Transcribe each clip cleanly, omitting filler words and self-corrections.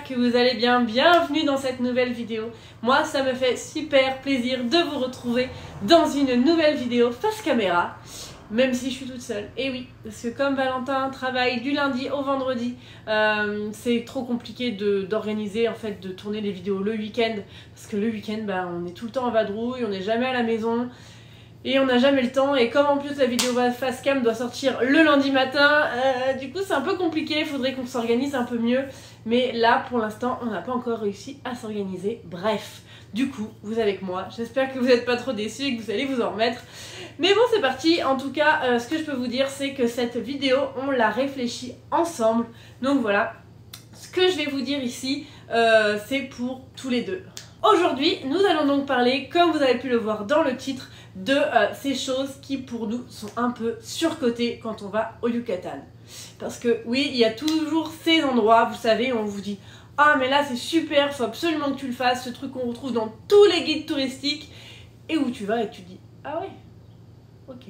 que vous allez bien, bienvenue dans cette nouvelle vidéo. Moi ça me fait super plaisir de vous retrouver dans une nouvelle vidéo face caméra, même si je suis toute seule. Et oui, parce que comme Valentin travaille du lundi au vendredi, c'est trop compliqué d'organiser, en fait, de tourner les vidéos le week-end, parce que le week-end, on est tout le temps en vadrouille, on n'est jamais à la maison. Et on n'a jamais le temps, et comme en plus la vidéo face cam doit sortir le lundi matin, du coup c'est un peu compliqué, il faudrait qu'on s'organise un peu mieux. Mais là pour l'instant on n'a pas encore réussi à s'organiser. Bref, du coup vous avec moi, j'espère que vous n'êtes pas trop déçus et que vous allez vous en remettre. Mais bon, c'est parti. En tout cas, ce que je peux vous dire, c'est que cette vidéo on l'a réfléchie ensemble. Donc voilà, ce que je vais vous dire ici, c'est pour tous les deux. Aujourd'hui, nous allons donc parler, comme vous avez pu le voir dans le titre, de ces choses qui pour nous sont un peu surcotées quand on va au Yucatan. Parce que oui, il y a toujours ces endroits, vous savez, on vous dit « Ah mais là c'est super, faut absolument que tu le fasses, ce truc qu'on retrouve dans tous les guides touristiques » et où tu vas et tu dis « Ah ouais, ok,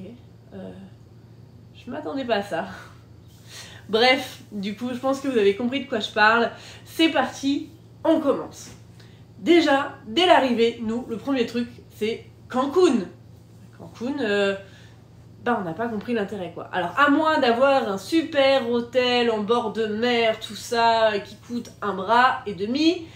je m'attendais pas à ça ». Bref, du coup je pense que vous avez compris de quoi je parle. C'est parti, on commence. Déjà, dès l'arrivée, nous, le premier truc, c'est Cancun. Cancun, on n'a pas compris l'intérêt, quoi. Alors, à moins d'avoir un super hôtel en bord de mer, tout ça, qui coûte un bras et demi,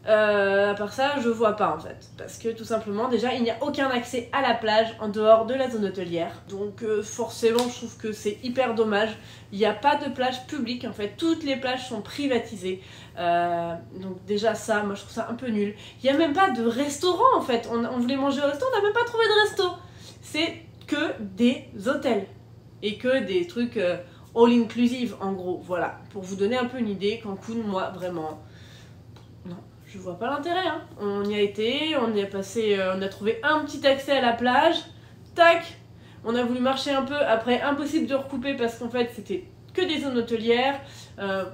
à part ça, je vois pas, en fait. Parce que, tout simplement, déjà, il n'y a aucun accès à la plage en dehors de la zone hôtelière. Donc, forcément, je trouve que c'est hyper dommage. Il n'y a pas de plage publique, en fait. Toutes les plages sont privatisées. Donc déjà ça, moi je trouve ça un peu nul. Il n'y a même pas de restaurant, en fait. On voulait manger au resto, on n'a même pas trouvé de resto. C'est que des hôtels. Et que des trucs all-inclusive, en gros. Voilà, pour vous donner un peu une idée, Cancun, moi, vraiment... Non, je vois pas l'intérêt, hein. On y a été, on y a passé... on a trouvé un petit accès à la plage. Tac. On a voulu marcher un peu, après impossible de recouper parce qu'en fait c'était que des zones hôtelières.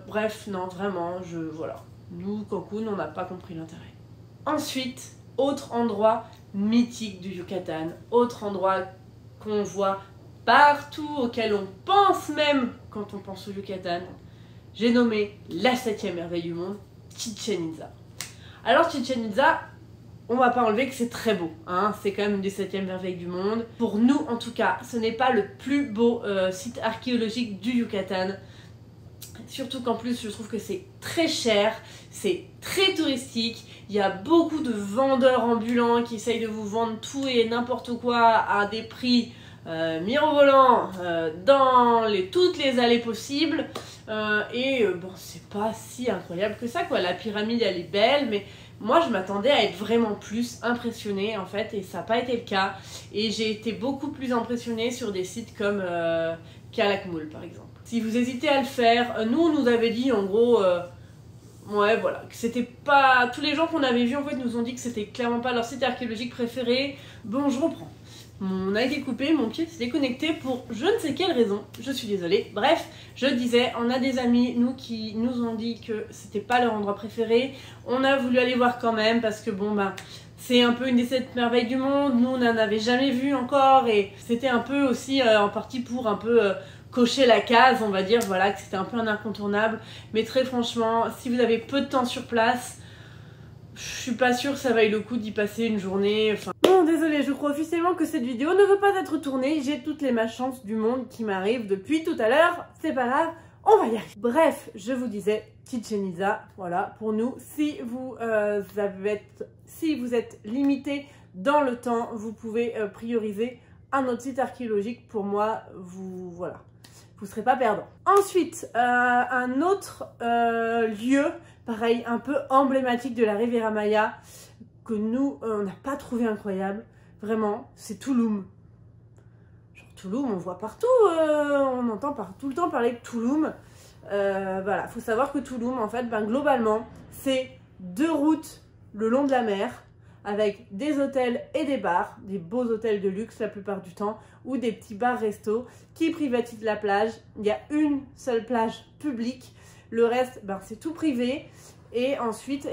Bref, non, vraiment, voilà. Nous, Cancun, on n'a pas compris l'intérêt. Ensuite, autre endroit mythique du Yucatan, autre endroit qu'on voit partout, auquel on pense même quand on pense au Yucatan, j'ai nommé la 7e merveille du monde, Chichén Itzá. Alors Chichén Itzá, on va pas enlever que c'est très beau, hein, c'est quand même une des 7e merveilles du monde. Pour nous, en tout cas, ce n'est pas le plus beau site archéologique du Yucatan. Surtout qu'en plus, je trouve que c'est très cher, c'est très touristique. Il y a beaucoup de vendeurs ambulants qui essayent de vous vendre tout et n'importe quoi à des prix mirobolants dans toutes les allées possibles. Bon, c'est pas si incroyable que ça, quoi. La pyramide, elle est belle, mais... Moi, je m'attendais à être vraiment plus impressionnée, en fait, et ça n'a pas été le cas. Et j'ai été beaucoup plus impressionnée sur des sites comme Calakmul, par exemple. Si vous hésitez à le faire, nous, on nous avait dit, en gros, ouais, voilà, que c'était pas... Tous les gens qu'on avait vus, en fait, nous ont dit que c'était clairement pas leur site archéologique préféré. Bon, je reprends. On a été coupé, mon pied s'est déconnecté pour je ne sais quelle raison, je suis désolée. Bref, je disais, on a des amis, nous, qui nous ont dit que c'était pas leur endroit préféré. On a voulu aller voir quand même parce que bon, c'est un peu une des 7 merveilles du monde. Nous, on n'en avait jamais vu encore et c'était un peu aussi en partie pour un peu cocher la case, on va dire, voilà, que c'était un peu un incontournable. Mais très franchement, si vous avez peu de temps sur place, je suis pas sûre que ça vaille le coup d'y passer une journée, enfin... Bon, désolé, je crois officiellement que cette vidéo ne veut pas être tournée. J'ai toutes les malchances du monde qui m'arrivent depuis tout à l'heure. C'est pas grave, on va y arriver. Bref, je vous disais, Chichén Itzá, voilà, pour nous, si vous êtes limité dans le temps, vous pouvez prioriser un autre site archéologique. Pour moi, voilà, vous serez pas perdant. Ensuite, un autre lieu, pareil, un peu emblématique de la Riviera Maya, que nous, on n'a pas trouvé incroyable, vraiment, c'est Tulum. Genre Tulum, on voit partout, on entend tout le temps parler de Tulum. Voilà, faut savoir que Tulum, en fait, globalement, c'est 2 routes le long de la mer, avec des hôtels et des bars, des beaux hôtels de luxe la plupart du temps, ou des petits bars-restos qui privatisent la plage. Il y a une seule plage publique, le reste, c'est tout privé. Et ensuite,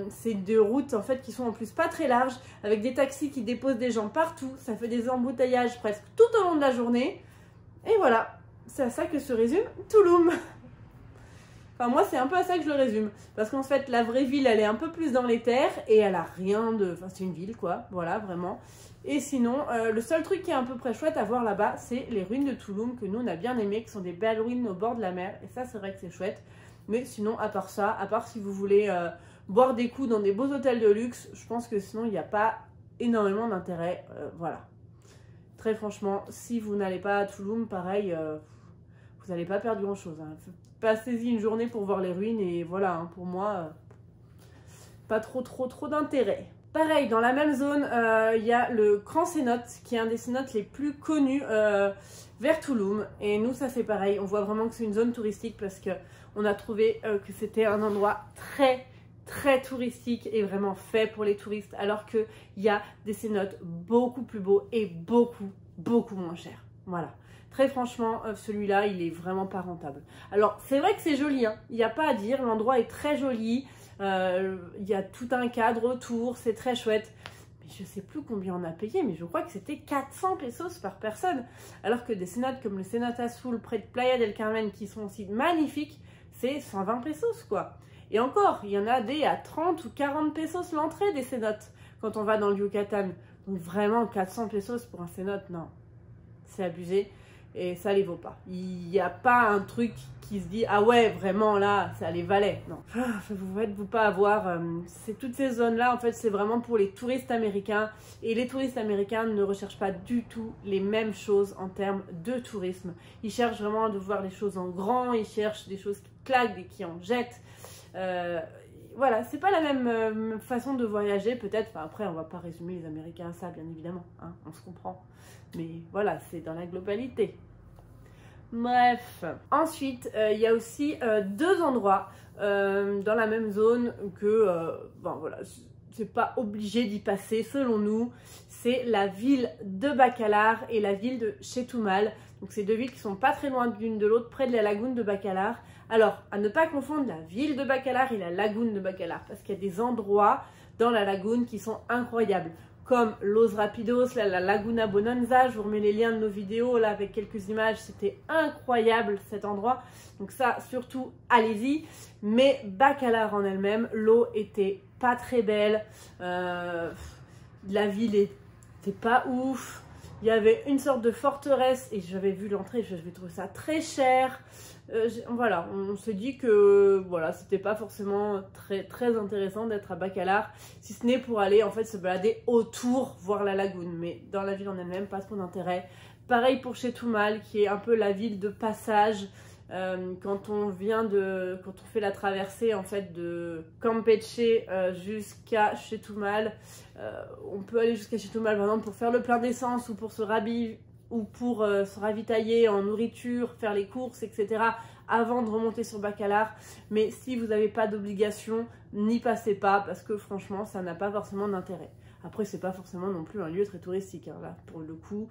c'est 2 routes en fait qui sont en plus pas très larges, avec des taxis qui déposent des gens partout. Ça fait des embouteillages presque tout au long de la journée. Et voilà, c'est à ça que se résume Tulum. Enfin, moi, c'est un peu à ça que je le résume. Parce qu'en fait, la vraie ville, elle est un peu plus dans les terres et elle a rien de... Enfin, c'est une ville, quoi. Voilà, vraiment. Et sinon, le seul truc qui est à peu près chouette à voir là-bas, c'est les ruines de Tulum, que nous, on a bien aimé, qui sont des belles ruines au bord de la mer. Et ça, c'est vrai que c'est chouette. Mais sinon, à part ça, à part si vous voulez boire des coups dans des beaux hôtels de luxe, je pense que sinon, il n'y a pas énormément d'intérêt. Voilà. Très franchement, si vous n'allez pas à Tulum, pareil, vous n'allez pas perdre grand-chose. Hein. Passez-y une journée pour voir les ruines et voilà, hein, pour moi, pas trop d'intérêt. Pareil, dans la même zone, il y a le Grand Cénote, qui est un des cénotes les plus connus vers Tulum. Et nous, ça c'est pareil, on voit vraiment que c'est une zone touristique parce qu'on a trouvé que c'était un endroit très touristique et vraiment fait pour les touristes, alors qu'il y a des cénotes beaucoup plus beaux et beaucoup moins chers. Voilà. Très franchement, celui-là, il est vraiment pas rentable. Alors, c'est vrai que c'est joli, hein. Il n'y a pas à dire, l'endroit est très joli. Il y a tout un cadre autour, c'est très chouette. Mais je sais plus combien on a payé, mais je crois que c'était 400 pesos par personne. Alors que des cénotes comme le Cénote Azul près de Playa del Carmen, qui sont aussi magnifiques, c'est 120 pesos, quoi. Et encore, il y en a des à 30 ou 40 pesos l'entrée des cénotes quand on va dans le Yucatan. Donc vraiment, 400 pesos pour un cénote, non. C'est abusé. Et ça les vaut pas. Il n'y a pas un truc qui se dit ah ouais vraiment là ça les valait. Non. Vous faites-vous pas avoir. C'est toutes ces zones là en fait c'est vraiment pour les touristes américains et les touristes américains ne recherchent pas du tout les mêmes choses en termes de tourisme. Ils cherchent vraiment de voir les choses en grand. Ils cherchent des choses qui claquent et qui en jettent. Voilà, c'est pas la même façon de voyager peut-être. Enfin, après, on va pas résumer les Américains à ça, bien évidemment. Hein, on se comprend. Mais voilà, c'est dans la globalité. Bref. Ensuite, il y a aussi deux endroits dans la même zone que, bon voilà, c'est pas obligé d'y passer selon nous. C'est la ville de Bacalar et la ville de Chetumal. Donc c'est deux villes qui sont pas très loin l'une de l'autre, près de la lagune de Bacalar. Alors, à ne pas confondre la ville de Bacalar et la lagune de Bacalar, parce qu'il y a des endroits dans la lagune qui sont incroyables, comme Los Rapidos, la Laguna Bonanza. Je vous remets les liens de nos vidéos là avec quelques images, c'était incroyable cet endroit. Donc ça, surtout, allez-y. Mais Bacalar en elle-même, l'eau était pas très belle, la ville était pas ouf. Il y avait une sorte de forteresse et j'avais vu l'entrée, j'avais trouvé ça très cher. Voilà, on se dit que voilà, c'était pas forcément très intéressant d'être à Bacalar, si ce n'est pour aller en fait se balader autour, voir la lagune. Mais dans la ville en elle-même, pas trop d'intérêt. Pareil pour Chetumal, qui est un peu la ville de passage. Quand on fait la traversée en fait de Campeche jusqu'à Chetumal, on peut aller jusqu'à Chetumal par exemple pour faire le plein d'essence ou pour se ravitailler en nourriture, faire les courses, etc. avant de remonter sur Bacalar. Mais si vous n'avez pas d'obligation, n'y passez pas parce que franchement, ça n'a pas forcément d'intérêt. Après, c'est pas forcément non plus un lieu très touristique, hein, là, pour le coup.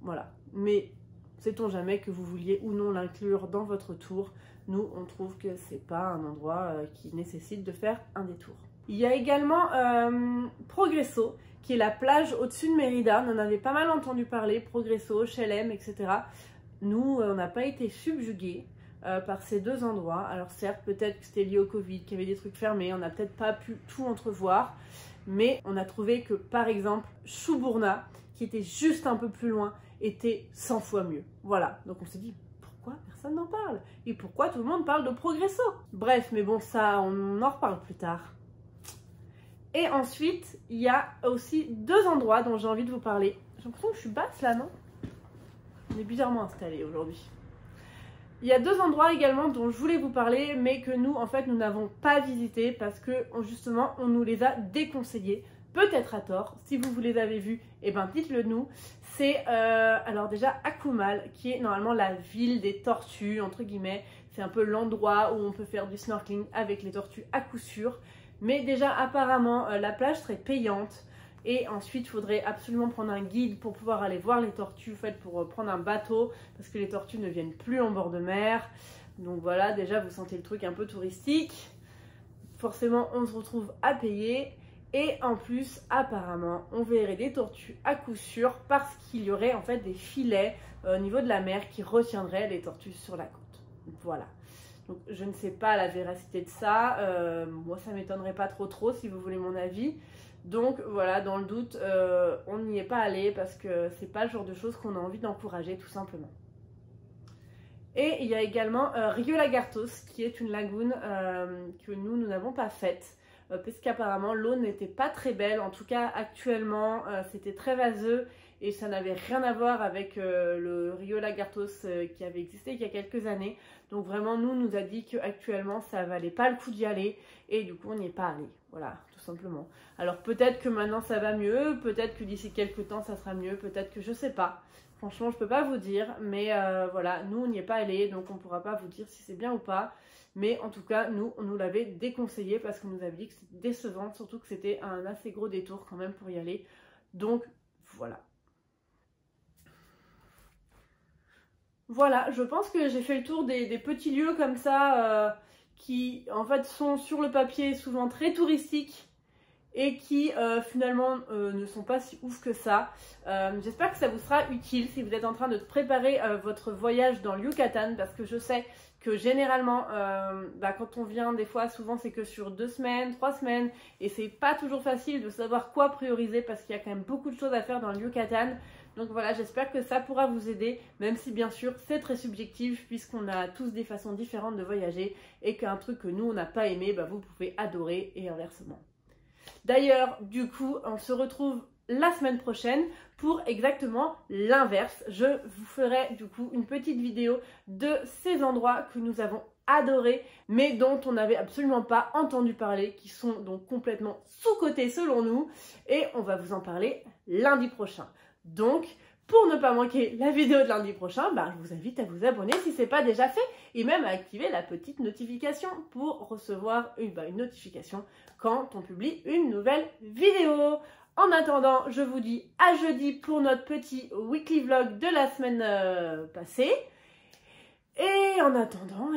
Voilà. Mais sait-on jamais que vous vouliez ou non l'inclure dans votre tour. Nous, on trouve que c'est pas un endroit qui nécessite de faire un détour. Il y a également Progreso, qui est la plage au-dessus de Mérida. On en avait pas mal entendu parler, Progreso, Chelem, etc. Nous, on n'a pas été subjugués par ces deux endroits. Alors certes, peut-être que c'était lié au Covid, qu'il y avait des trucs fermés, on n'a peut-être pas pu tout entrevoir, mais on a trouvé que, par exemple, Shuburna, qui était juste un peu plus loin, était 100 fois mieux. Voilà, donc on s'est dit, pourquoi personne n'en parle? Et pourquoi tout le monde parle de Progreso? Bref, mais bon, ça, on en reparle plus tard. Et ensuite, il y a aussi deux endroits dont j'ai envie de vous parler. J'ai l'impression que je suis basse là, non? On est bizarrement installé aujourd'hui. Il y a deux endroits également dont je voulais vous parler, mais que nous, en fait, nous n'avons pas visité parce que, justement, on nous les a déconseillés. Peut-être à tort, si vous les avez vus, eh ben dites-le nous. C'est alors déjà Akumal, qui est normalement la ville des tortues, entre guillemets. C'est un peu l'endroit où on peut faire du snorkeling avec les tortues à coup sûr. Mais déjà apparemment la plage serait payante. Et ensuite il faudrait absolument prendre un guide pour pouvoir aller voir les tortues, en fait, pour prendre un bateau. Parce que les tortues ne viennent plus en bord de mer. Donc voilà, déjà vous sentez le truc un peu touristique. Forcément on se retrouve à payer. Et en plus, apparemment, on verrait des tortues à coup sûr parce qu'il y aurait en fait des filets au niveau de la mer qui retiendraient les tortues sur la côte. Voilà. Donc je ne sais pas la véracité de ça. Moi ça m'étonnerait pas trop si vous voulez mon avis. Donc voilà, dans le doute, on n'y est pas allé parce que c'est pas le genre de choses qu'on a envie d'encourager tout simplement. Et il y a également Rio Lagartos qui est une lagune que nous n'avons pas faite. Parce qu'apparemment l'eau n'était pas très belle, en tout cas actuellement c'était très vaseux et ça n'avait rien à voir avec le Rio Lagartos qui avait existé il y a quelques années. Donc vraiment nous a dit qu'actuellement ça valait pas le coup d'y aller et du coup on n'y est pas allé, voilà tout simplement. Alors peut-être que maintenant ça va mieux, peut-être que d'ici quelques temps ça sera mieux, peut-être que je sais pas. Franchement je peux pas vous dire, mais voilà, nous on n'y est pas allé donc on pourra pas vous dire si c'est bien ou pas. Mais en tout cas, nous, on nous l'avait déconseillé parce qu'on nous avait dit que c'était décevant, surtout que c'était un assez gros détour quand même pour y aller. Donc, voilà. Voilà, je pense que j'ai fait le tour des petits lieux comme ça qui, en fait, sont sur le papier souvent très touristiques et qui finalement ne sont pas si ouf que ça. J'espère que ça vous sera utile si vous êtes en train de préparer votre voyage dans le Yucatan parce que je sais que généralement quand on vient des fois souvent c'est que sur 2 semaines, 3 semaines et c'est pas toujours facile de savoir quoi prioriser parce qu'il y a quand même beaucoup de choses à faire dans le Yucatan. Donc voilà, j'espère que ça pourra vous aider, même si bien sûr c'est très subjectif puisqu'on a tous des façons différentes de voyager et qu'un truc que nous on n'a pas aimé, vous pouvez adorer et inversement. D'ailleurs, du coup, on se retrouve la semaine prochaine pour exactement l'inverse. Je vous ferai du coup une petite vidéo de ces endroits que nous avons adorés, mais dont on n'avait absolument pas entendu parler, qui sont donc complètement sous-cotés selon nous, et on va vous en parler lundi prochain. Donc, pour ne pas manquer la vidéo de lundi prochain, je vous invite à vous abonner si ce n'est pas déjà fait et même à activer la petite notification pour recevoir une notification quand on publie une nouvelle vidéo. En attendant, je vous dis à jeudi pour notre petit weekly vlog de la semaine passée. Et en attendant,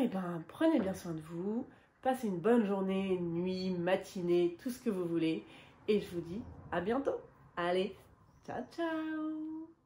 prenez bien soin de vous, passez une bonne journée, nuit, matinée, tout ce que vous voulez. Et je vous dis à bientôt. Allez, ciao ciao!